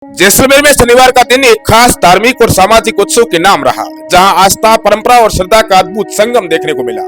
जैसलमेर में शनिवार का दिन एक खास धार्मिक और सामाजिक उत्सव के नाम रहा, जहां आस्था, परंपरा और श्रद्धा का अद्भुत संगम देखने को मिला।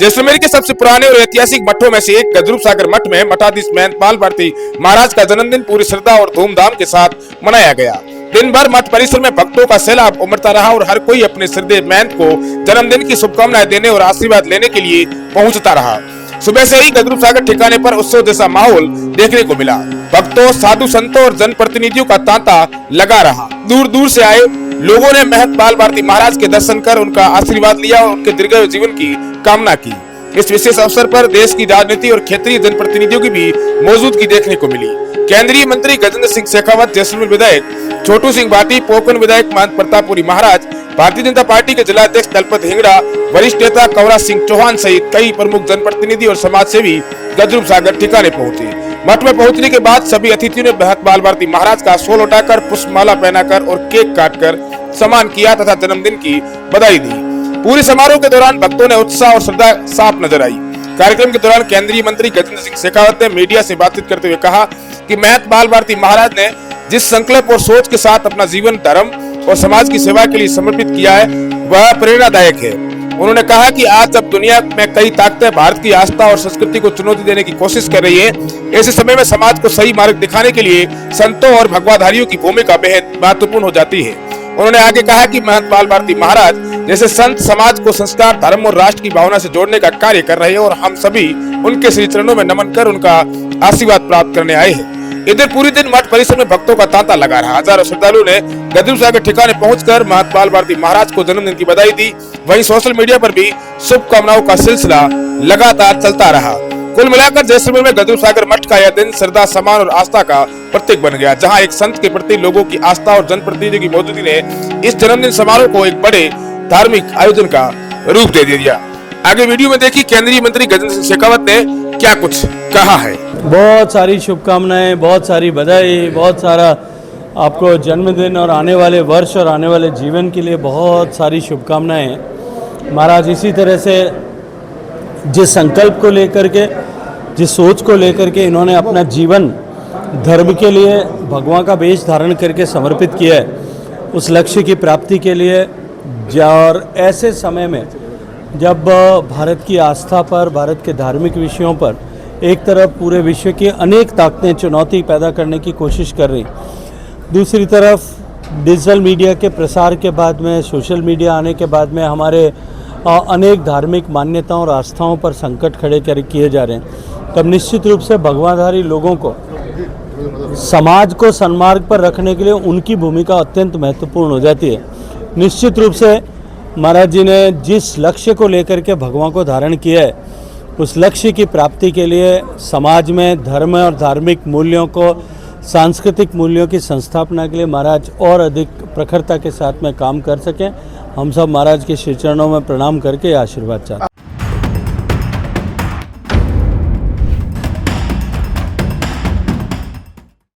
जैसलमेर के सबसे पुराने और ऐतिहासिक मठों में से एक गजरूप सागर मठ में मठाधीश महंत पाल भारती महाराज का जन्मदिन पूरी श्रद्धा और धूमधाम के साथ मनाया गया। दिन भर मठ परिसर में भक्तों का सैलाब उमड़ता रहा और हर कोई अपने श्रद्धेय महंत को जन्मदिन की शुभकामनाएं देने और आशीर्वाद लेने के लिए पहुंचता रहा। सुबह से ही गजरूप सागर ठिकाने पर उत्सव जैसा माहौल देखने को मिला। भक्तों, साधु संतों और जनप्रतिनिधियों का तांता लगा रहा। दूर दूर से आए लोगों ने महंत पाल भारती महाराज के दर्शन कर उनका आशीर्वाद लिया और उनके दीर्घायु जीवन की कामना की। इस विशेष अवसर पर देश की राजनीति और क्षेत्रीय जनप्रतिनिधियों की भी मौजूदगी देखने को मिली। केंद्रीय मंत्री गजेंद्र सिंह शेखावत, जैसलमेर विधायक छोटू सिंह भाटी, पोखरण विधायक महंत प्रतापपुरी महाराज, भारतीय जनता पार्टी के जिलाध्यक्ष दलपत हिंगड़ा, वरिष्ठ नेता कंवरा सिंह चौहान सहित कई प्रमुख जनप्रतिनिधि और समाज सेवी गजरूप सागर ठिकाने पहुंचे। मठ में पहुंचने के बाद सभी अतिथियों ने महंत पाल भारती महाराज का शॉल उठाकर, पुष्पमाला पहनाकर और केक काटकर सम्मान किया तथा जन्मदिन की बधाई दी। पूरे समारोह के दौरान भक्तों ने उत्साह और श्रद्धा साफ नजर आई। कार्यक्रम के दौरान केंद्रीय मंत्री गजेंद्र सिंह शेखावत ने मीडिया से बातचीत करते हुए कहा कि महंत पाल भारती महाराज ने जिस संकल्प और सोच के साथ अपना जीवन धर्म और समाज की सेवा के लिए समर्पित किया है वह प्रेरणादायक है। उन्होंने कहा कि आज जब दुनिया में कई ताकतें भारत की आस्था और संस्कृति को चुनौती देने की कोशिश कर रही है, ऐसे समय में समाज को सही मार्ग दिखाने के लिए संतों और भगवाधारियों की भूमिका बेहद महत्वपूर्ण हो जाती है। उन्होंने आगे कहा कि महंत पाल भारती महाराज जैसे संत समाज को संस्कार, धर्म और राष्ट्र की भावना से जोड़ने का कार्य कर रहे हैं और हम सभी उनके श्री चरणों में नमन कर उनका आशीर्वाद प्राप्त करने आए हैं। इधर पूरी दिन मठ परिसर में भक्तों का तांता लगा रहा। हजारों श्रद्धालुओं ने गजरूप सागर ठिकाने पहुंचकर महंत पाल भारती महाराज को जन्मदिन की बधाई दी। वहीं सोशल मीडिया पर भी शुभकामनाओं का सिलसिला लगातार चलता रहा। कुल मिलाकर जैसलमेर में गजरूप सागर मठ का यह दिन श्रद्धा, सम्मान और आस्था का प्रतीक बन गया, जहां एक संत के प्रति लोगों की आस्था और जनप्रतिनिधियों की मौजूदगी ने इस जन्मदिन समारोह को एक बड़े धार्मिक आयोजन का रूप दे दिया। आगे वीडियो में देखिए केंद्रीय मंत्री गजेंद्र सिंह शेखावत ने क्या कुछ कहा है। बहुत सारी शुभकामनाएं, बहुत सारी बधाई, बहुत सारा आपको जन्मदिन और आने वाले वर्ष और आने वाले जीवन के लिए बहुत सारी शुभकामनाएं। महाराज इसी तरह से जिस संकल्प को लेकर के, जिस सोच को लेकर के इन्होंने अपना जीवन धर्म के लिए भगवान का वेश धारण करके समर्पित किया है, उस लक्ष्य की प्राप्ति के लिए और ऐसे समय में जब भारत की आस्था पर, भारत के धार्मिक विषयों पर एक तरफ पूरे विश्व की अनेक ताकतें चुनौती पैदा करने की कोशिश कर रही, दूसरी तरफ डिजिटल मीडिया के प्रसार के बाद में, सोशल मीडिया आने के बाद में हमारे अनेक धार्मिक मान्यताओं और आस्थाओं पर संकट खड़े किए जा रहे हैं, तब निश्चित रूप से भगवाधारी लोगों को समाज को सन्मार्ग पर रखने के लिए उनकी भूमिका अत्यंत महत्वपूर्ण हो जाती है। निश्चित रूप से महाराज जी ने जिस लक्ष्य को लेकर के भगवान को धारण किया है, उस लक्ष्य की प्राप्ति के लिए समाज में धर्म और धार्मिक मूल्यों को, सांस्कृतिक मूल्यों की संस्थापना के लिए महाराज और अधिक प्रखरता के साथ में काम कर सकें। हम सब महाराज के श्री चरणों में प्रणाम करके आशीर्वाद चाहते हैं।